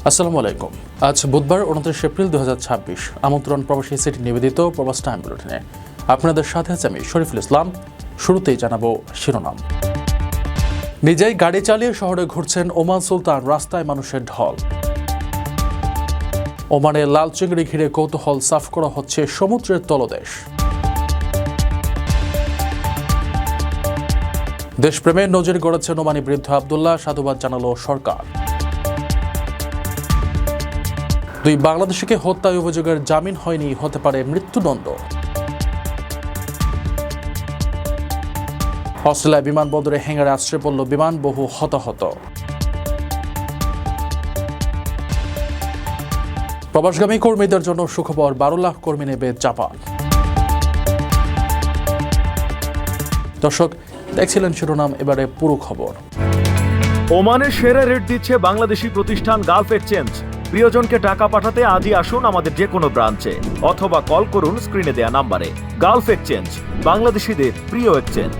আসসালামু আলাইকুম। আজ বুধবার 29 এপ্রিল 2026। আমন্ত্রণ প্রবাসী সিটি নিবেদিত প্রবাস টাইম বুলেটিনে। আপনাদের সাথে আছে আমি শরীফুল ইসলাম। শুরুতেই জানাবো শিরোনাম। নিজেই গাড়ি চালিয়ে শহরে ঘুরছেন ওমান সুলতান, রাস্তায় মানুষের ঢল। ওমানে লাল চিংড়ি ঘিরে কৌতূহল, সাফ করা হচ্ছে সমুদ্রের তলদেশ। দেশপ্রেমের নজির গড়েছেন ওমানি বৃদ্ধ আবদুল্লাহ, সাধুবাদ জানালো সরকার। দুই বাংলাদেশিকে হত্যায় অভিযোগের জামিন হয়নি, হতে পারে মৃত্যুদণ্ড। অস্ট্রেলিয়া বিমানবন্দরে হ্যাঙ্গারে আশ্রয় পড়ল বিমান, বহু হতাহত। প্রবাসগামী কর্মীদের জন্য সুখবর, 12 লাখ কর্মী নেবে জাপান। দর্শক, দেখছিলেন শিরোনাম, এবারে পুরো খবর। ওমানের সেরা রেট দিচ্ছে বাংলাদেশি প্রতিষ্ঠান গালফ এক্সচেঞ্জ। প্রিয়জনকে টাকা পাঠাতে আজই আসুন আমাদের যে কোনো ব্রাঞ্চে অথবা কল করুন স্ক্রিনে দেয়া নাম্বারে। গালফ এক্সচেঞ্জ, বাংলাদেশিদের প্রিয় এক্সচেঞ্জ।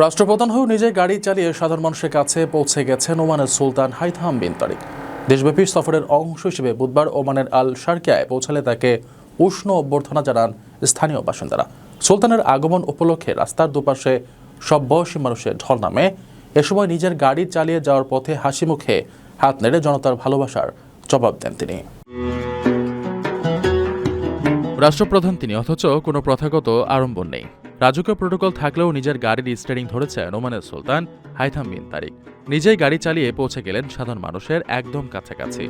রাষ্ট্রপ্রধান হয়েও নিজে গাড়ি চালিয়ে সাধারণ মানুষের কাছে পৌঁছে গেছেন ওমানের সুলতান হাইথাম বিন তারিক। দেশব্যাপী সফরের অংশ হিসেবে বুধবার ওমানের আল শারকিয়ায় পৌঁছালে তাকে উষ্ণ অভ্যর্থনা জানান স্থানীয় বাসিন্দারা। সুলতানের আগমন উপলক্ষে রাস্তার দুপাশে সব বয়সী মানুষের ঢল নামে। এ সময় নিজের গাড়ি চালিয়ে যাওয়ার পথে হাসি মুখে হাত নেড়ে জনতার ভালোবাসার জবাব দেন তিনি। রাষ্ট্রপ্রধান তিনি, অথচ কোনো প্রথাগত আড়ম্বর নেই। রাজকীয় প্রোটোকল থাকলেও নিজের গাড়ির স্টিয়ারিং ধরেছেন ওমানের সুলতান হাইথাম বিন তারিক। নিজেই গাড়ি চালিয়ে পৌঁছে গেলেন সাধারণ মানুষের একদম কাছাকাছি।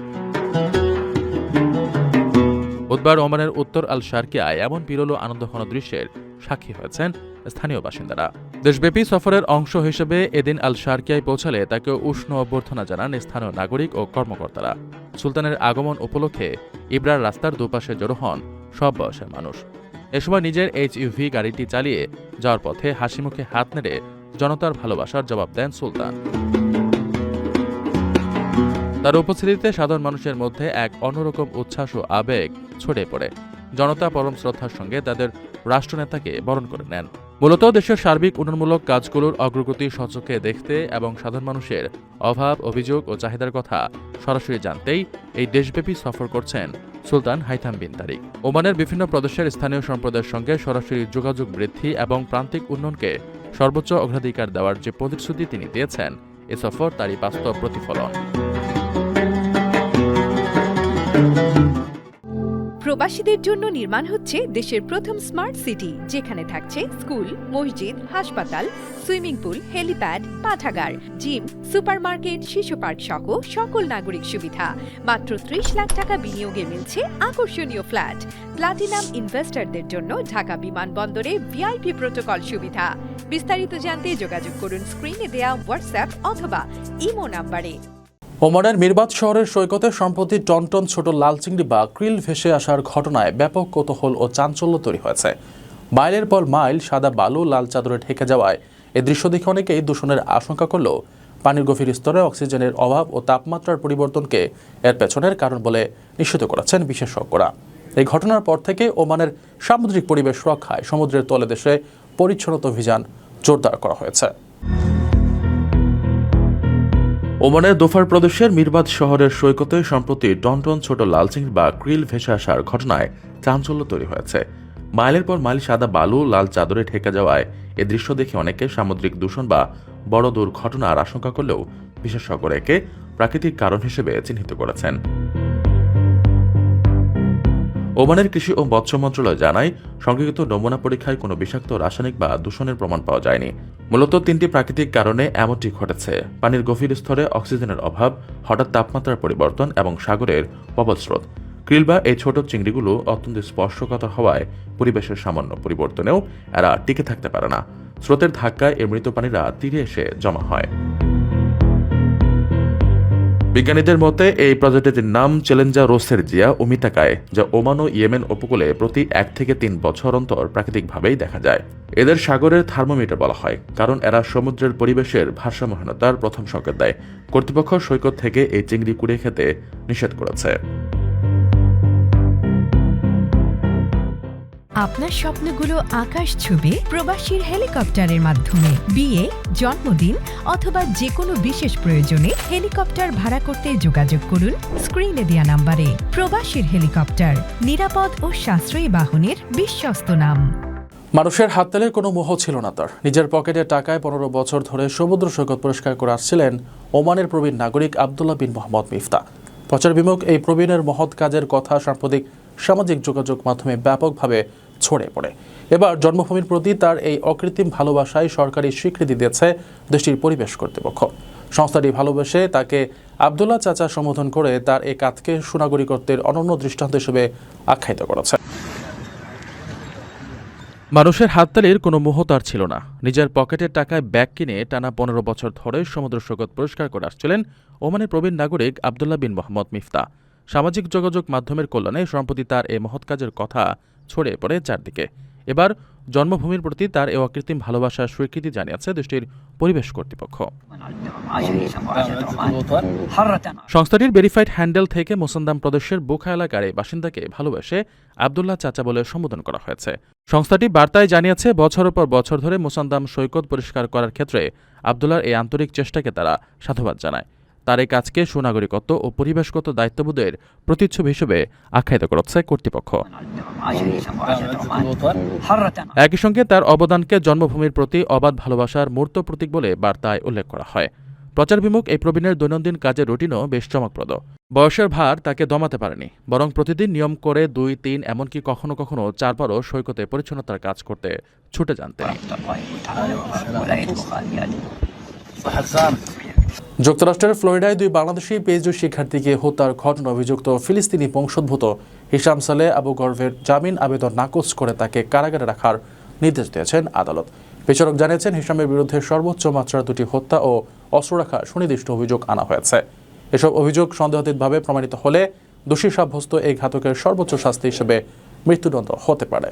বুধবার ওমানের উত্তর আল শারকিয়ায় এমন বিরল আনন্দঘন দৃশ্যের সাক্ষী হয়েছেন স্থানীয় বাসিন্দারা। দেশব্যাপী সফরের অংশ হিসেবে এদিন আল শারকিয়ায় পৌঁছালে তাকে উষ্ণ অভ্যর্থনা জানান স্থানীয় নাগরিক ও কর্মকর্তারা। সুলতানের আগমন উপলক্ষে ইব্রার রাস্তার দুপাশে জড়ো হন সব বয়সের মানুষ। এ সময় নিজের এইচইউভি গাড়িটি চালিয়ে যাওয়ার পথে হাসিমুখে হাত নেড়ে জনতার ভালোবাসার জবাব দেন সুলতান। তার উপস্থিতিতে সাধারণ মানুষের মধ্যে এক অন্যরকম উচ্ছ্বাস ও আবেগ ছড়িয়ে পড়ে। জনতা পরম শ্রদ্ধার সঙ্গে তাদের রাষ্ট্রনেতাকে বরণ করে নেন। মূলত দেশের সার্বিক উন্নয়নমূলক কাজগুলোর অগ্রগতি স্বচক্ষে দেখতে এবং সাধারণ মানুষের অভাব, অভিযোগ ও চাহিদার কথা সরাসরি জানতেই এই দেশব্যাপী সফর করছেন সুলতান হাইথাম বিন তারিক। ওমানের বিভিন্ন প্রদেশের স্থানীয় সম্প্রদায়ের সঙ্গে সরাসরি যোগাযোগ বৃদ্ধি এবং প্রান্তিক উন্নয়নকে সর্বোচ্চ অগ্রাধিকার দেওয়ার যে প্রতিশ্রুতি তিনি দিয়েছেন, এ সফর তারই বাস্তব প্রতিফলন। প্রবাসীদের জন্য নির্মাণ হচ্ছে দেশের প্রথম স্মার্ট সিটি, যেখানে থাকছে স্কুল, মসজিদ, হাসপাতাল, সুইমিং পুল, হেলিপ্যাড, পাঠাগার, জিম, সুপারমার্কেট, শিশু পার্ক সহ সকল নাগরিক সুবিধা। মাত্র 30 লাখ টাকা বিনিয়োগে মিলছে আকর্ষণীয় ফ্ল্যাট। প্লাটিনাম ইনভেস্টরদের জন্য ঢাকা বিমানবন্দরে ভিআইপি প্রোটোকল সুবিধা। বিস্তারিত জানতে যোগাযোগ করুন স্ক্রিনে দেয়া হোয়াটসঅ্যাপ অথবা ইমো নাম্বারে। ওমানের মিরবাদ শহরের সৈকতে সম্প্রতি টনটন ছোট লাল চিংড়ি বা ক্রিল ভেসে আসার ঘটনায় ব্যাপক কৌতূহল ও চাঞ্চল্য তৈরি হয়েছে। মাইলের পর মাইল সাদা বালু লাল চাদরে ঢেকে যাওয়ায় এ দৃশ্য দেখে অনেকেই দূষণের আশঙ্কা করলেও পানির গভীর স্তরে অক্সিজেনের অভাব ও তাপমাত্রার পরিবর্তনকে এর পেছনের কারণ বলে নিশ্চিত করেছেন বিশেষজ্ঞরা। এই ঘটনার পর থেকে ওমানের সামুদ্রিক পরিবেশ রক্ষায় সমুদ্রের তলদেশে পরিচ্ছন্নতা অভিযান জোরদার করা হয়েছে। ওমানের দোফার প্রদেশের মিরবাদ শহরের সৈকতে সম্প্রতি টনটন ছোট লাল চিংড়ি বা ক্রিল ভেসে আসার ঘটনায় চাঞ্চল্য তৈরি হয়েছে। মাইলের পর মাইল সাদা বালু লাল চাদরে ঢেকে যাওয়ায় এ দৃশ্য দেখে অনেকে সামুদ্রিক দূষণ বা বড় দুর্ঘটনার আশঙ্কা করলেও বিশেষজ্ঞরা একে প্রাকৃতিক কারণ হিসেবে চিহ্নিত করেছেন। ওমানের কৃষি ও মৎস্য মন্ত্রণালয় জানায়, সংগৃহীত নমুনা পরীক্ষায় কোনো বিষাক্ত রাসায়নিক বা দূষণের প্রমাণ পাওয়া যায়নি। মূলত 3টি প্রাকৃতিক কারণে এমনটি ঘটেছে: পানির গভীর স্তরে অক্সিজেনের অভাব, হঠাৎ তাপমাত্রার পরিবর্তন এবং সাগরের প্রবল স্রোত। ক্রিল বা এই ছোট চিংড়িগুলো অত্যন্ত স্পর্শকাতর হওয়ায় পরিবেশের সামান্য পরিবর্তনেও এরা টিকে থাকতে পারে না। স্রোতের ধাক্কায় এই মৃত প্রাণীরা তীরে এসে জমা হয়। বিজ্ঞানীদের মতে এই প্রজাতিটির নাম চ্যালেঞ্জার রোসেরজিয়া উমিতাকায়, যা ওমান ও ইয়েমেন উপকূলে প্রতি 1 থেকে 3 বছর অন্তর প্রাকৃতিকভাবেই দেখা যায়। এদের সাগরের থার্মোমিটার বলা হয়, কারণ এরা সমুদ্রের পরিবেশের ভারসাম্যহীনতার প্রথম সংকেত দেয়। কর্তৃপক্ষ সৈকত থেকে এই চিংড়ি কুড়িয়ে খেতে নিষেধ করেছে। আপনার স্বপ্নগুলো আকাশ ছুবে প্রবাসীর হেলিকপ্টারের মাধ্যমে। বিয়ে, জন্মদিন অথবা যে কোনো বিশেষ প্রয়োজনে হেলিকপ্টার ভাড়া করতে যোগাযোগ করুন স্ক্রিনে দেয়া নাম্বারে। প্রবাসীর হেলিকপ্টার, নিরাপদ ও সাশ্রয়ী বাহনের বিশ্বস্ত নাম। মানুষের হাততালির কোনো মোহ ছিল না তার। নিজের পকেটের টাকায় 15 বছর ধরে সমুদ্র সৈকত পরিষ্কার করে আসছিলেন ওমানের প্রবীণ নাগরিক আবদুল্লাহ বিন মোহাম্মদ মিফতা। প্রচার বিমুখ এই প্রবীণের মহৎ কাজের কথা সাম্প্রতিক সামাজিক যোগাযোগ মাধ্যমে ব্যাপকভাবে ছড়িয়ে পড়ে। এবার জন্মভূমির প্রতি তার এই অকৃত্রিম ভালোবাসায় সরকারি স্বীকৃতি দিয়েছে দেশটির পরিবেশ কর্তৃপক্ষ। সংস্থাটি ভালোবেসে তাকে আবদুল্লাহ চাচা সম্বোধন করে তার এই কাজকে সুনাগরিকত্বের অনন্য দৃষ্টান্ত হিসেবে আখ্যায়িত করেছে। মানুষের হাততালির কোনো মোহ তার ছিল না। নিজের পকেটের টাকায় ব্যাগ কিনে টানা 15 বছর ধরে সমুদ্র সৈকত পরিষ্কার করে আসছিলেন ওমানের প্রবীণ নাগরিক আবদুল্লাহ বিন মোহাম্মদ মিফতা। সামাজিক যোগাযোগ মাধ্যমের কল্যাণে সম্প্রতি তার এই মহৎ কাজের কথা ছড়িয়ে পড়ে চারদিকে। এবার জন্মভূমির প্রতি তার এই অকৃত্রিম ভালোবাসার স্বীকৃতি জানিয়েছে দেশটির পরিবেশ কর্তৃপক্ষ। সংস্থাটির ভেরিফাইড হ্যান্ডেল থেকে মোসান্দাম প্রদেশের বুখা এলাকার এই বাসিন্দাকে ভালোবেসে আবদুল্লাহ চাচা বলে সম্বোধন করা হয়েছে। সংস্থাটি বার্তায় জানিয়েছে, বছরের পর বছর ধরে মোসান্দাম সৈকত পরিষ্কার করার ক্ষেত্রে আবদুল্লাহর এই আন্তরিক চেষ্টাকে তারা সাধুবাদ জানায়। তার এই কাজকে সুনাগরিকত্ব ও পরিবেশগত দায়িত্ববোধের প্রতিচ্ছবি হিসেবে আখ্যায়িত করেছে কর্তৃপক্ষ। একই সঙ্গে তার অবদানকে জন্মভূমির প্রতি অবাধ ভালোবাসার মূর্ত প্রতীক বলে বার্তায় উল্লেখ করা হয়। প্রচার বিমুখ এই প্রবীণের দৈনন্দিন কাজের রুটিনও বেশ চমকপ্রদ। বয়সের ভার তাকে দমাতে পারেনি, বরং প্রতিদিন নিয়ম করে 2-3 এমনকি কখনো কখনো 4 বারও সৈকতে পরিচ্ছন্নতার কাজ করতে ছুটে যান তিনি। যুক্তরাষ্ট্রের ফ্লোরিডায় 2 বাংলাদেশি পিএইচডি শিক্ষার্থীকে হত্যার ঘটনায় অভিযুক্ত ফিলিস্তিনি বংশোদ্ভূত হিশাম সালেহ আবু গর্ভের জামিন আবেদন নাকচ করে তাকে কারাগারে রাখার নির্দেশ দিয়েছেন আদালত। বিচারক জানিয়েছেন, হিশামের বিরুদ্ধে সর্বোচ্চ মাত্রার 2টি হত্যা ও অস্ত্র রাখার সুনির্দিষ্ট অভিযোগ আনা হয়েছে। এসব অভিযোগ সন্দেহাতীতভাবে প্রমাণিত হলে দোষী সাব্যস্ত এই ঘাতকের সর্বোচ্চ শাস্তি হিসেবে মৃত্যুদণ্ড হতে পারে।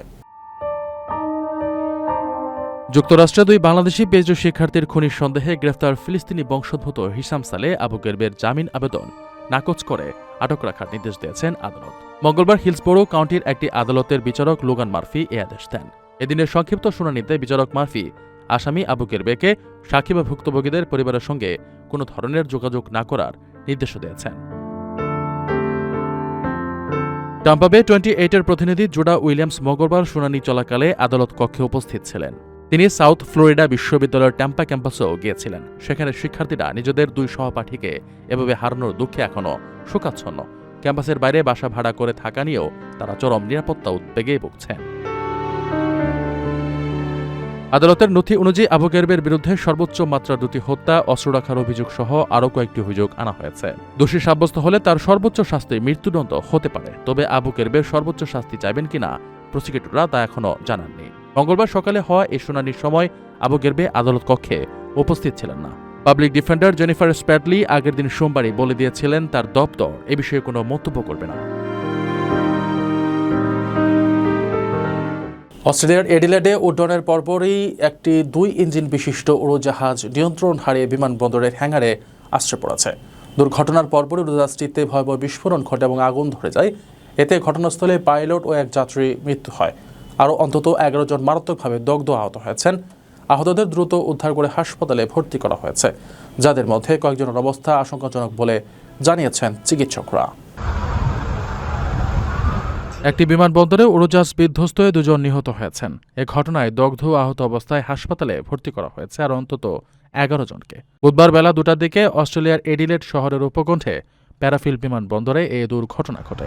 যুক্তরাষ্ট্রে 2 বাংলাদেশি পিএইচডি শিক্ষার্থীর খুনির সন্দেহে গ্রেফতার ফিলিস্তিনি বংশোদ্ভূত হিশাম সালেহ আবু গর্ভের জামিন আবেদন নাকচ করে আটক রাখার নির্দেশ দিয়েছেন আদালত। মঙ্গলবার হিলসবোরো কাউন্টির একটি আদালতের বিচারক লোগান মার্ফি এ আদেশ দেন। এদিনের সংক্ষিপ্ত শুনানিতে বিচারক মার্ফি আসামি আবু গর্ভকে সাক্ষী বা ভুক্তভোগীদের পরিবারের সঙ্গে কোনো ধরনের যোগাযোগ না করার নির্দেশ দিয়েছেন। টাম্পা বে 28-এর প্রতিনিধি জুডা উইলিয়ামস মঙ্গলবার শুনানি চলাকালে আদালত কক্ষে উপস্থিত ছিলেন। তিনি সাউথ ফ্লোরিডা বিশ্ববিদ্যালয়ের ট্যাম্পা ক্যাম্পাসেও গিয়েছিলেন। সেখানে শিক্ষার্থীরা নিজেদের 2 সহপাঠীকে এভাবে হারানোর দুঃখে এখনও শোকাচ্ছন্ন। ক্যাম্পাসের বাইরে বাসা ভাড়া করে থাকা নিয়েও তারা চরম নিরাপত্তা উদ্বেগে ভুগছেন। আদালতের নথি অনুযায়ী আবু গর্ভের বিরুদ্ধে সর্বোচ্চ মাত্রার 2টি হত্যা, অস্ত্র রাখার অভিযোগ সহ আরও কয়েকটি অভিযোগ আনা হয়েছে। দোষী সাব্যস্ত হলে তার সর্বোচ্চ শাস্তি মৃত্যুদণ্ড হতে পারে। তবে আবু গর্ভের সর্বোচ্চ শাস্তি চাইবেন কিনা প্রসিকিউটররা তা এখনও জানাননি। মঙ্গলবার সকালে হওয়া এই শুনানির সময় আবু গর্ভ আদালত কক্ষে উপস্থিত ছিলেন না। পাবলিক ডিফেন্ডার জেনিফার স্প্যাটলি আগের দিন সোমবারই বলে দিয়েছিলেন তার দপ্তর এ বিষয়ে কোনো মন্তব্য করবে না। অস্ট্রেলিয়ার এডিলেডে উড্ডয়নের পরপরই একটি 2 ইঞ্জিন বিশিষ্ট উড়োজাহাজ নিয়ন্ত্রণ হারিয়ে বিমানবন্দরের হ্যাঙ্গারে আশ্রয় পড়েছে। দুর্ঘটনার পরপরই উড়োজাহাজটিতে ভয়াবহ বিস্ফোরণ ঘটে এবং আগুন ধরে যায়। এতে ঘটনাস্থলে পাইলট ও এক যাত্রী মৃত্যু হয়। আরও অন্তত 11 জন মারাত্মকভাবে দগ্ধ আহত হয়েছেন। আহতদের দ্রুত উদ্ধার করে হাসপাতালে ভর্তি করা হয়েছে, যাদের মধ্যে কয়েকজনের অবস্থা আশঙ্কাজনক বলে জানিয়েছেন চিকিৎসকরা। একটি বিমানবন্দরে উড়োজাহাজ বিধ্বস্ত হয়ে 2 জন নিহত হয়েছেন। এ ঘটনায় দগ্ধ আহত অবস্থায় হাসপাতালে ভর্তি করা হয়েছে আর অন্তত 11 জনকে। বুধবার বেলা 2টার দিকে অস্ট্রেলিয়ার এডিলেড শহরের উপকণ্ঠে প্যারাফিল্ড বিমানবন্দরে এই দুর্ঘটনা ঘটে।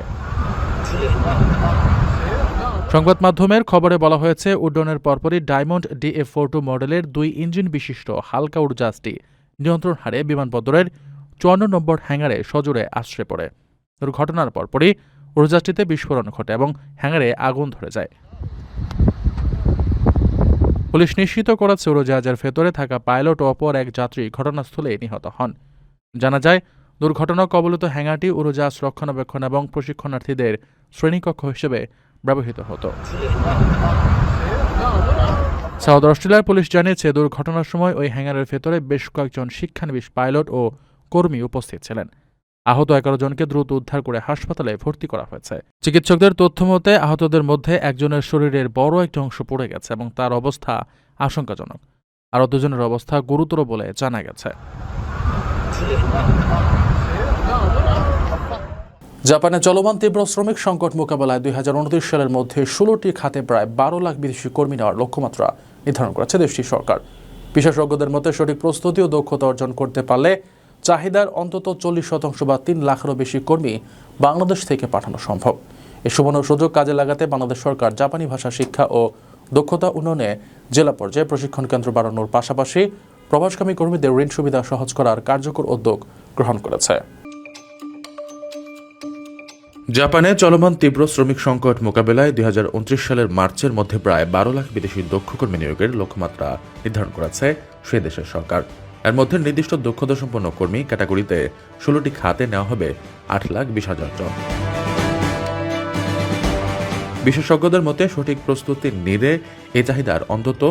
সংবাদ মাধ্যমের খবরে বলা হয়েছে, উড্ডয়নের পরপরই ডায়মন্ড DF42 মডেলের 2 ইঞ্জিন বিশিষ্ট হালকা উড়োজাহাজটি নিয়ন্ত্রণ হারিয়ে বিমানবন্দরের 54 নম্বর হ্যাঙ্গারে সজোরে আশ্রয় পড়ে। দুর্ঘটনার পরপরই উড়োজাহাজটিতে বিস্ফোরণ ঘটে এবং হ্যাঙ্গারে আগুন ধরে যায়। পুলিশ নিশ্চিত করেছে উড়োজাহাজের ভেতরে থাকা পাইলট ও অপর এক যাত্রী ঘটনাস্থলে নিহত হন। জানা যায়, দুর্ঘটনা কবলিত হ্যাঙ্গারটি উড়োজাহাজ রক্ষণাবেক্ষণ এবং প্রশিক্ষণার্থীদের শ্রেণীকক্ষ হিসেবে ব্যবহৃত হতো। সাউথ অস্ট্রেলিয়ার পুলিশ জানিয়েছে, দুর্ঘটনার সময় ওই হ্যাঙ্গারের ভেতরে বেশ কয়েকজন শিক্ষানবিশ পাইলট ও কর্মী উপস্থিত ছিলেন। আহত 11 জনকে দ্রুত উদ্ধার করে হাসপাতালে ভর্তি করা হয়েছে। চিকিৎসকদের তথ্য মতে আহতদের মধ্যে একজনের শরীরের বড় একটি অংশ পড়ে গেছে এবং তার অবস্থা আশঙ্কাজনক। আরও 2 জনের অবস্থা গুরুতর বলে জানা গেছে। জাপানে চলমান তীব্র শ্রমিক সংকট মোকাবেলায় 2029 সালের মধ্যে 16টি খাতে প্রায় 12 লাখ বিদেশি কর্মী নেওয়ার লক্ষ্যমাত্রা নির্ধারণ করেছে দেশটির সরকার। বিশেষজ্ঞদের মতে সঠিক প্রস্তুতি ও দক্ষতা অর্জন করতে পারলে চাহিদার অন্তত 40% বা 3 লাখেরও বেশি কর্মী বাংলাদেশ থেকে পাঠানো সম্ভব। এই সুবর্ণ সুযোগ কাজে লাগাতে বাংলাদেশ সরকার জাপানি ভাষা শিক্ষা ও দক্ষতা উন্নয়নে জেলা পর্যায়ে প্রশিক্ষণ কেন্দ্র বাড়ানোর পাশাপাশি প্রবাসগামী কর্মীদের ঋণ সুবিধা সহজ করার কার্যকর উদ্যোগ গ্রহণ করেছে। জাপানে চলমান তীব্র শ্রমিক সংকট মোকাবেলায় 2029 সালের মার্চের মধ্যে প্রায় 12 লাখ বিদেশি দক্ষ কর্মী নিয়োগের লক্ষ্যমাত্রা নির্ধারণ করেছে সে দেশের সরকার। এর মধ্যে নির্দিষ্ট দক্ষতা সম্পন্ন কর্মী ক্যাটাগরিতে 16টি খাতে নেওয়া হবে 8,20,000 জন। বিশেষজ্ঞদের মতে সঠিক প্রস্তুতি নিলে এই চাহিদার অন্তত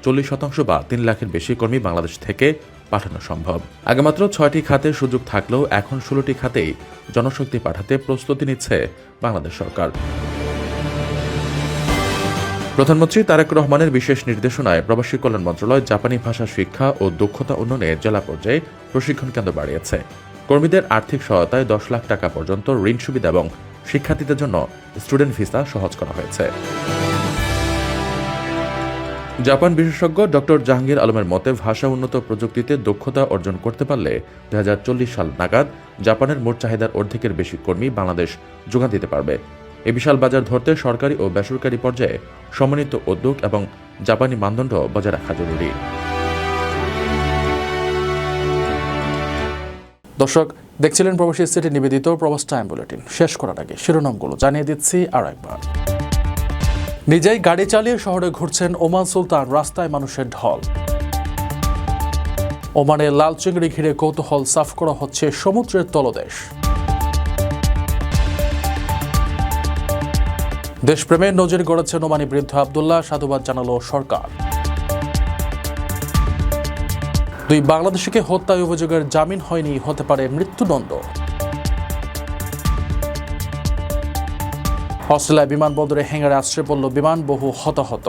40% বা 3 লাখের বেশি কর্মী বাংলাদেশ থেকে পাঠানো সম্ভব। আগে মাত্র 6টি খাতে সুযোগ থাকলেও এখন 16টি খাতেই জনশক্তি পাঠাতে প্রস্তুতি নিচ্ছে বাংলাদেশ সরকার। প্রধানমন্ত্রী তারেক রহমানের বিশেষ নির্দেশনায় প্রবাসী কল্যাণ মন্ত্রণালয় জাপানি ভাষা শিক্ষা ও দক্ষতা উন্নয়নে জেলা পর্যায়ে প্রশিক্ষণ কেন্দ্র বাড়িয়েছে। কর্মীদের আর্থিক সহায়তায় 10 লাখ টাকা পর্যন্ত ঋণ সুবিধা এবং শিক্ষার্থীদের জন্য স্টুডেন্ট ভিসা সহজ করা হয়েছে। জাপান বিশেষজ্ঞ ডক্টর জাহাঙ্গীর আলমের মতে ভাষা উন্নত প্রযুক্তিতে দক্ষতা অর্জন করতে পারলে 2040 সাল নাগাদ জাপানের মোট চাহিদার অর্ধেকের বেশি কর্মী বাংলাদেশ যোগান দিতে পারবে। এই বিশাল বাজার ধরতে সরকারি ও বেসরকারি পর্যায়ে সমন্বিত উদ্যোগ এবং জাপানি মানদণ্ড বজায় রাখা জরুরি। দর্শক দেখছিলেন প্রবাসী সিটি নিবেদিত প্রবাস টাইম বুলেটিন। শেষ করার আগে শিরোনামগুলো জানিয়ে দিচ্ছি আর একবার। নিজেই গাড়ি চালিয়ে শহরে ঘুরছেন ওমান সুলতান, রাস্তায় মানুষের ঢল। ওমানে লাল চিংড়ি ঘিরে কৌতূহল, সাফ করা হচ্ছে সমুদ্রের তলদেশ। দেশপ্রেমের নজির গড়েছেন ওমানি বৃদ্ধ আব্দুল্লাহ, সাধুবাদ জানালো সরকার। 2 বাংলাদেশিকে হত্যায় অভিযোগের জামিন হয়নি, হতে পারে মৃত্যুদণ্ড। অস্ট্রেলিয়া বিমানবন্দরে হ্যাঙ্গারে আশ্রয় পড়ল বিমান, বহু হতাহত।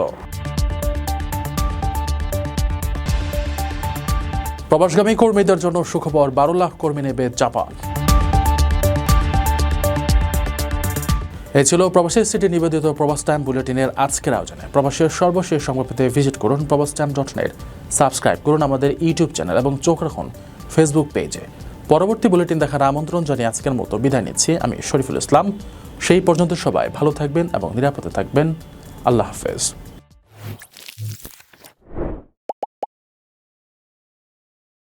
প্রবাসগামী কর্মীদের জন্য সুখবর, 12 লাখ কর্মী নেবে জাপান। এই ছিল প্রবাসী সিটি নিবেদিত প্রবাস টাইম বুলেটিনের আজকের আয়োজনে। প্রবাসের সর্বশেষ সংবাদ পেতে ভিজিট করুন probastimes.net, সাবস্ক্রাইব করুন আমাদের ইউটিউব চ্যানেল এবং চোখ রাখুন ফেসবুক পেজে। পরবর্তী বুলেটিন দেখার আমন্ত্রণ জানিয়ে আজকের মতো বিদায় নিচ্ছি আমি শরীফুল ইসলাম। সেই পর্যন্ত সবাই ভালো থাকবেন এবং নিরাপদে থাকবেন। আল্লাহ হাফেজ।